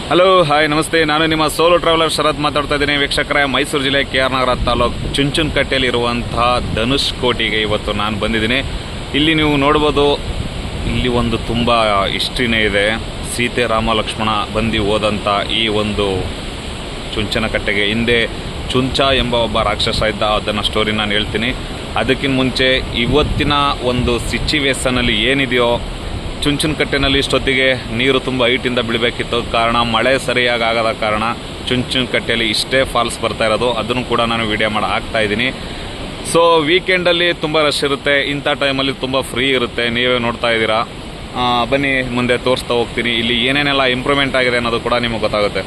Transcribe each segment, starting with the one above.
Hello hi ನಮಸ್ತೆ. ನಾನು ನಿಮ್ಮ ಸೋಲೋ ಟ್ರಾವೆಲರ್ ಶರತ್ ಮಾತಾಡ್ತಾ ಇದ್ದೀನಿ. ವೀಕ್ಷಕರೇ, ಮೈಸೂರು ಜಿಲ್ಲೆ KR ನಗರ ತಾಲೂಕು ಚುಂಚನಕಟ್ಟೆಯಲ್ಲಿ ಇರುವಂತಹ ಧನುಷ್ಕೋಟಿಗೆ ಇವತ್ತು ನಾನು ಬಂದಿದ್ದೀನಿ. ಇಲ್ಲಿ ನೀವು ನೋಡ್ಬೋದು, ಇಲ್ಲಿ ಒಂದು ತುಂಬ ಹಿಸ್ಟ್ರಿನೇ ಇದೆ. ಸೀತೆ ರಾಮ ಲಕ್ಷ್ಮಣ ಬಂದು ಹೋದಂಥ ಈ ಒಂದು ಚುಂಚನಕಟ್ಟೆಗೆ ಹಿಂದೆ ಚುಂಚ ಎಂಬ ಒಬ್ಬ ರಾಕ್ಷಸ ಇದ್ದ. ಅದನ್ನು ಸ್ಟೋರಿ ನಾನು ಹೇಳ್ತೀನಿ. ಅದಕ್ಕಿಂತ ಮುಂಚೆ ಇವತ್ತಿನ ಒಂದು ಸಿಚುವೇಶನಲ್ಲಿ ಏನಿದೆಯೋ, ಚುಂಚನಕಟ್ಟೆನಲ್ಲಿ ಇಷ್ಟೊತ್ತಿಗೆ ನೀರು ತುಂಬ ಹೈಟಿಂದ ಬೀಳಬೇಕಿತ್ತು. ಕಾರಣ ಮಳೆ ಸರಿಯಾಗಿ ಆಗದ ಕಾರಣ ಚುಂಚನಕಟ್ಟೆಯಲ್ಲಿ ಇಷ್ಟೇ ಫಾಲ್ಸ್ ಬರ್ತಾ ಇರೋದು. ಅದನ್ನು ಕೂಡ ನಾನು ವಿಡಿಯೋ ಮಾಡಿ ಹಾಕ್ತಾಯಿದ್ದೀನಿ. ಸೊ ವೀಕೆಂಡಲ್ಲಿ ತುಂಬ ರಶ್ ಇರುತ್ತೆ, ಇಂಥ ಟೈಮಲ್ಲಿ ತುಂಬ ಫ್ರೀ ಇರುತ್ತೆ. ನೀವೇ ನೋಡ್ತಾ ಇದ್ದೀರಾ. ಬನ್ನಿ ಮುಂದೆ ತೋರಿಸ್ತಾ ಹೋಗ್ತೀನಿ. ಇಲ್ಲಿ ಏನೇನೆಲ್ಲ ಇಂಪ್ರೂವ್ಮೆಂಟ್ ಆಗಿದೆ ಅನ್ನೋದು ಕೂಡ ನಿಮಗೆ ಗೊತ್ತಾಗುತ್ತೆ.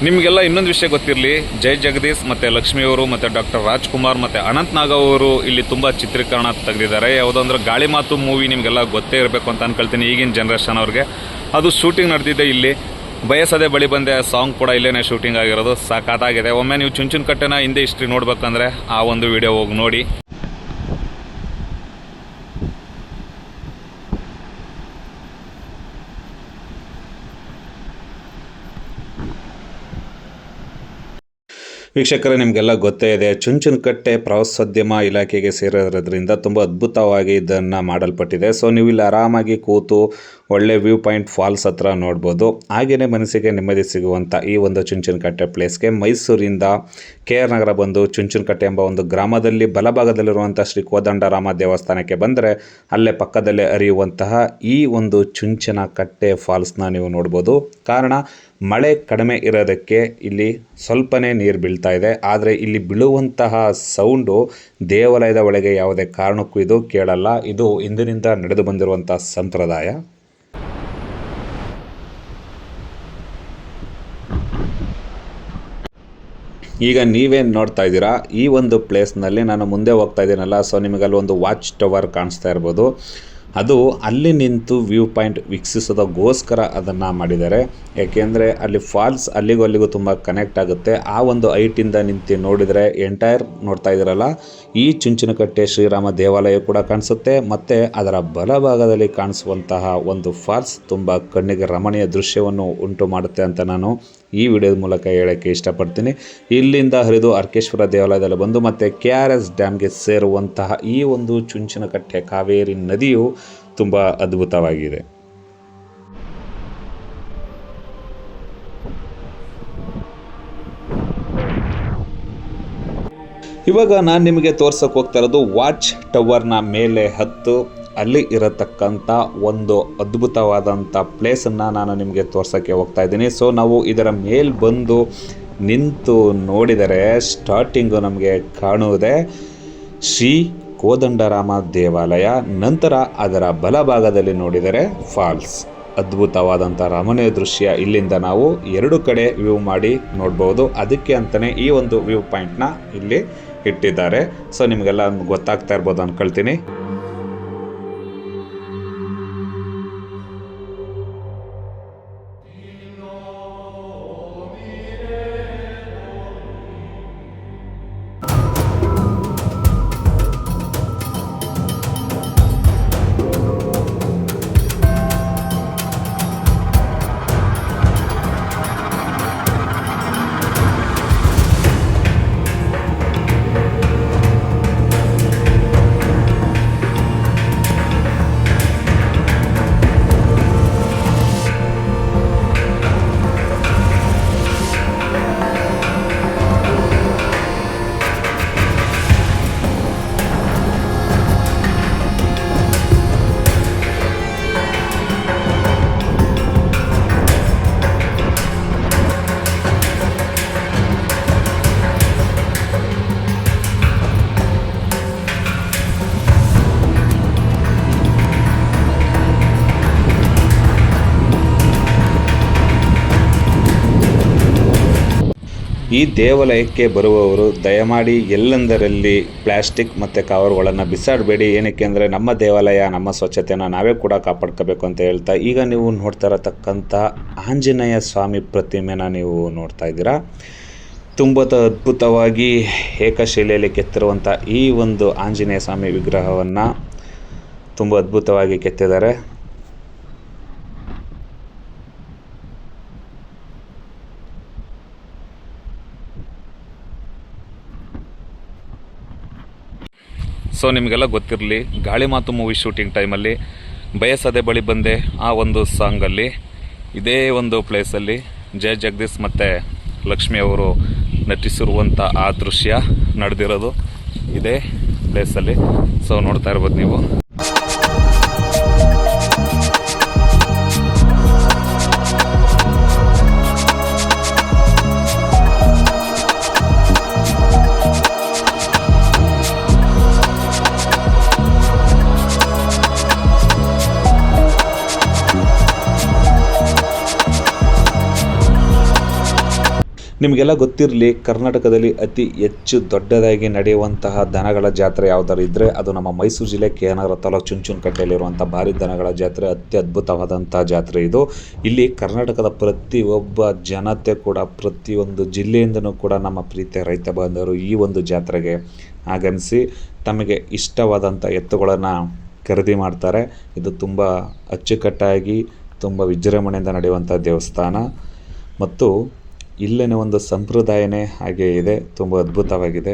ನಿಮಗೆಲ್ಲ ಇನ್ನೊಂದು ವಿಷಯ ಗೊತ್ತಿರಲಿ, ಜೈ ಜಗದೀಶ್ ಮತ್ತು ಲಕ್ಷ್ಮಿಯವರು ಮತ್ತು ಡಾಕ್ಟರ್ ರಾಜ್ಕುಮಾರ್ ಮತ್ತು ಅನಂತ್ ನಾಗ್ ಅವರು ಇಲ್ಲಿ ತುಂಬ ಚಿತ್ರೀಕರಣ ತೆಗೆದಿದ್ದಾರೆ. ಯಾವುದೋ ಅಂದ್ರೆ ಗಾಳಿ ಮಾತು ಮೂವಿ ನಿಮಗೆಲ್ಲ ಗೊತ್ತೇ ಇರಬೇಕು ಅಂತ ಅನ್ಕೊಳ್ತೀನಿ. ಈಗಿನ ಜನ್ರೇಷನ್ ಅವ್ರಿಗೆ ಅದು ಶೂಟಿಂಗ್ ನಡೆದಿದೆ ಇಲ್ಲಿ. ಬಯಸದೆ ಬಳಿ ಬಂದೆ ಸಾಂಗ್ ಕೂಡ ಇಲ್ಲೇ ಶೂಟಿಂಗ್ ಆಗಿರೋದು. ಸಾಕಾಗಿದೆ. ಒಮ್ಮೆ ನೀವು ಚುಂಚನಕಟ್ಟೆನ ಹಿಂದೆ ಹಿಸ್ಟ್ರಿ ನೋಡ್ಬೇಕಂದ್ರೆ ಆ ಒಂದು ವಿಡಿಯೋ ಹೋಗಿ ನೋಡಿ. ವೀಕ್ಷಕರೇ, ನಿಮಗೆಲ್ಲ ಗೊತ್ತೇ ಇದೆ, ಚುಂಚನಕಟ್ಟೆ ಪ್ರವಾಸೋದ್ಯಮ ಇಲಾಖೆಗೆ ಸೇರಿರೋದ್ರಿಂದ ತುಂಬ ಅದ್ಭುತವಾಗಿ ಇದನ್ನು ಮಾಡಲ್ಪಟ್ಟಿದೆ. ಸೊ ನೀವು ಇಲ್ಲಿ ಆರಾಮಾಗಿ ಕೂತು ಒಳ್ಳೆ ವ್ಯೂ ಪಾಯಿಂಟ್ ಫಾಲ್ಸ್ ಹತ್ರ ನೋಡ್ಬೋದು. ಹಾಗೆಯೇ ಮನಸ್ಸಿಗೆ ನೆಮ್ಮದಿ ಸಿಗುವಂಥ ಈ ಒಂದು ಚುಂಚನಕಟ್ಟೆ ಪ್ಲೇಸ್ಗೆ ಮೈಸೂರಿಂದ KR ನಗರ ಬಂದು ಚುಂಚನಕಟ್ಟೆ ಎಂಬ ಒಂದು ಗ್ರಾಮದಲ್ಲಿ ಬಲಭಾಗದಲ್ಲಿರುವಂಥ ಶ್ರೀ ಕೋದಂಡರಾಮ ದೇವಸ್ಥಾನಕ್ಕೆ ಬಂದರೆ ಅಲ್ಲೇ ಪಕ್ಕದಲ್ಲೇ ಹರಿಯುವಂತಹ ಈ ಒಂದು ಚುಂಚನಕಟ್ಟೆ ಫಾಲ್ಸ್ನ ನೀವು ನೋಡ್ಬೋದು. ಕಾರಣ ಮಳೆ ಕಡಿಮೆ ಇರೋದಕ್ಕೆ ಇಲ್ಲಿ ಸ್ವಲ್ಪನೇ ನೀರು ಬೀಳ್ತಾ ಇದೆ. ಆದರೆ ಇಲ್ಲಿ ಬೀಳುವಂತಹ ಸೌಂಡು ದೇವಾಲಯದ ಒಳಗೆ ಯಾವುದೇ ಕಾರಣಕ್ಕೂ ಇದು ಕೇಳಲ್ಲ. ಇದು ಇಂದಿನಿಂದ ನಡೆದು ಬಂದಿರುವಂಥ ಸಂಪ್ರದಾಯ. ಈಗ ನೀವೇನು ನೋಡ್ತಾ ಇದ್ದೀರಾ, ಈ ಒಂದು ಪ್ಲೇಸ್ನಲ್ಲಿ ನಾನು ಮುಂದೆ ಹೋಗ್ತಾ ಇದ್ದೀನಲ್ಲ, ಸೊ ನಿಮಗಲ್ಲಿ ಒಂದು ವಾಚ್ ಟವರ್ ಕಾಣಿಸ್ತಾ ಇರ್ಬೋದು. ಅದು ಅಲ್ಲಿ ನಿಂತು ವ್ಯೂ ಪಾಯಿಂಟ್ ವೀಕ್ಷಿಸೋದಕ್ಕೋಸ್ಕರ ಅದನ್ನು ಮಾಡಿದ್ದಾರೆ. ಏಕೆಂದರೆ ಅಲ್ಲಿ ಫಾಲ್ಸ್ ಅಲ್ಲಿಗೂ ತುಂಬ ಕನೆಕ್ಟ್ ಆಗುತ್ತೆ. ಆ ಒಂದು ಹೈಟಿಂದ ನಿಂತು ನೋಡಿದರೆ ಎಂಟೈರ್ ನೋಡ್ತಾ ಇದ್ದೀರಲ್ಲ, ಈ ಚುಂಚನಕಟ್ಟೆ ಶ್ರೀರಾಮ ದೇವಾಲಯ ಕೂಡ ಕಾಣಿಸುತ್ತೆ. ಮತ್ತು ಅದರ ಬಲಭಾಗದಲ್ಲಿ ಕಾಣಿಸುವಂತಹ ಒಂದು ಫಾಲ್ಸ್ ತುಂಬ ಕಣ್ಣಿಗೆ ರಮಣೀಯ ದೃಶ್ಯವನ್ನು ಉಂಟು ಮಾಡುತ್ತೆ ಅಂತ ನಾನು ಈ ವಿಡಿಯೋದ ಮೂಲಕ ಹೇಳೋಕ್ಕೆ ಇಷ್ಟಪಡ್ತೀನಿ. ಇಲ್ಲಿಂದ ಹರಿದು ಅರ್ಕೇಶ್ವರ ದೇವಾಲಯದಲ್ಲಿ ಬಂದು ಮತ್ತು KRS ಡ್ಯಾಮ್ಗೆ ಸೇರುವಂತಹ ಈ ಒಂದು ಚುಂಚನಕಟ್ಟೆ ಕಾವೇರಿ ನದಿಯು ತುಂಬ ಅದ್ಭುತವಾಗಿದೆ. ಇವಾಗ ನಾನು ನಿಮಗೆ ತೋರ್ಸೋಕೆ ಹೋಗ್ತಾ ಇರೋದು ವಾಚ್ ಟವರ್ನ ಮೇಲೆ ಹತ್ತು ಅಲ್ಲಿ ಇರತಕ್ಕಂಥ ಒಂದು ಅದ್ಭುತವಾದಂಥ ಪ್ಲೇಸನ್ನು ನಾನು ನಿಮಗೆ ತೋರ್ಸೋಕ್ಕೆ ಹೋಗ್ತಾ ಇದ್ದೀನಿ. ಸೊ ನಾವು ಇದರ ಮೇಲೆ ಬಂದು ನಿಂತು ನೋಡಿದರೆ ಸ್ಟಾರ್ಟಿಂಗು ನಮಗೆ ಕಾಣುವುದೇ ಶ್ರೀ ಕೋದಂಡರಾಮ ದೇವಾಲಯ. ನಂತರ ಅದರ ಬಲಭಾಗದಲ್ಲಿ ನೋಡಿದರೆ ಫಾಲ್ಸ್. ಅದ್ಭುತವಾದಂಥ ರಮಣೀಯ ದೃಶ್ಯ ಇಲ್ಲಿಂದ ನಾವು ಎರಡು ಕಡೆ ವ್ಯೂ ಮಾಡಿ ನೋಡ್ಬೋದು. ಅದಕ್ಕೆ ಅಂತಲೇ ಈ ಒಂದು ವ್ಯೂ ಪಾಯಿಂಟ್ನ ಇಲ್ಲಿ ಇಟ್ಟಿದ್ದಾರೆ. ಸೊ ನಿಮಗೆಲ್ಲ ಗೊತ್ತಾಗ್ತಾ ಇರ್ಬೋದು ಅಂದ್ಕೊಳ್ತೀನಿ. ಈ ದೇವಾಲಯಕ್ಕೆ ಬರುವವರು ದಯಮಾಡಿ ಎಲ್ಲೆಂದರಲ್ಲಿ ಪ್ಲಾಸ್ಟಿಕ್ ಮತ್ತು ಕವರ್ಗಳನ್ನು ಬಿಸಾಡಬೇಡಿ. ಏನಕ್ಕೆ ಅಂದರೆ ನಮ್ಮ ದೇವಾಲಯ ನಮ್ಮ ಸ್ವಚ್ಛತೆಯನ್ನು ನಾವೇ ಕೂಡ ಕಾಪಾಡ್ಕೋಬೇಕು ಅಂತ ಹೇಳ್ತಾ, ಈಗ ನೀವು ನೋಡ್ತಾ ಇರತಕ್ಕಂಥ ಆಂಜನೇಯ ಸ್ವಾಮಿ ಪ್ರತಿಮೆನ ನೀವು ನೋಡ್ತಾ ಇದ್ದೀರಾ. ತುಂಬ ಅದ್ಭುತವಾಗಿ ಏಕಶಿಲೆಯಲ್ಲಿ ಕೆತ್ತಿರುವಂಥ ಈ ಒಂದು ಆಂಜನೇಯ ಸ್ವಾಮಿ ವಿಗ್ರಹವನ್ನು ತುಂಬ ಅದ್ಭುತವಾಗಿ ಕೆತ್ತಿದ್ದಾರೆ. ಸೊ ನಿಮಗೆಲ್ಲ ಗೊತ್ತಿರಲಿ, ಗಾಳಿ ಮಾತು ಮೂವಿ ಶೂಟಿಂಗ್ ಟೈಮಲ್ಲಿ ಬಯಸದೆ ಬಳಿ ಬಂದೆ ಆ ಒಂದು ಸಾಂಗಲ್ಲಿ ಇದೇ ಒಂದು ಪ್ಲೇಸಲ್ಲಿ ಜಯ ಜಗದೀಶ್ ಮತ್ತು ಲಕ್ಷ್ಮಿ ಅವರು ನಟಿಸಿರುವಂಥ ಆ ದೃಶ್ಯ ನಡೆದಿರೋದು ಇದೇ ಪ್ಲೇಸಲ್ಲಿ. ಸೊ ನೋಡ್ತಾ ಇರ್ಬೋದು ನೀವು. ನಿಮಗೆಲ್ಲ ಗೊತ್ತಿರಲಿ, ಕರ್ನಾಟಕದಲ್ಲಿ ಅತಿ ಹೆಚ್ಚು ದೊಡ್ಡದಾಗಿ ನಡೆಯುವಂತಹ ದನಗಳ ಜಾತ್ರೆ ಯಾವುದಾದ್ರು ಇದ್ದರೆ ಅದು ನಮ್ಮ ಮೈಸೂರು ಜಿಲ್ಲೆ KR ತಾಲೂಕು ಚುಂಚನಕಟ್ಟೆಯಲ್ಲಿರುವಂಥ ಭಾರಿ ದನಗಳ ಜಾತ್ರೆ. ಅತ್ಯದ್ಭುತವಾದಂಥ ಜಾತ್ರೆ ಇದು. ಇಲ್ಲಿ ಕರ್ನಾಟಕದ ಪ್ರತಿಯೊಬ್ಬ ಜನತೆ ಕೂಡ, ಪ್ರತಿಯೊಂದು ಜಿಲ್ಲೆಯಿಂದನೂ ಕೂಡ ನಮ್ಮ ಪ್ರೀತಿಯ ರೈತ ಬಾಂಧವರು ಈ ಒಂದು ಜಾತ್ರೆಗೆ ಆಗಮಿಸಿ ತಮಗೆ ಇಷ್ಟವಾದಂಥ ಎತ್ತುಗಳನ್ನು ಖರೀದಿ ಮಾಡ್ತಾರೆ. ಇದು ತುಂಬ ಅಚ್ಚುಕಟ್ಟಾಗಿ ತುಂಬ ವಿಜೃಂಭಣೆಯಿಂದ ನಡೆಯುವಂಥ ದೇವಸ್ಥಾನ ಮತ್ತು ಇಲ್ಲಿನ ಒಂದು ಸಂಪ್ರದಾಯನೇ ಹಾಗೆ ಇದೆ, ತುಂಬ ಅದ್ಭುತವಾಗಿದೆ.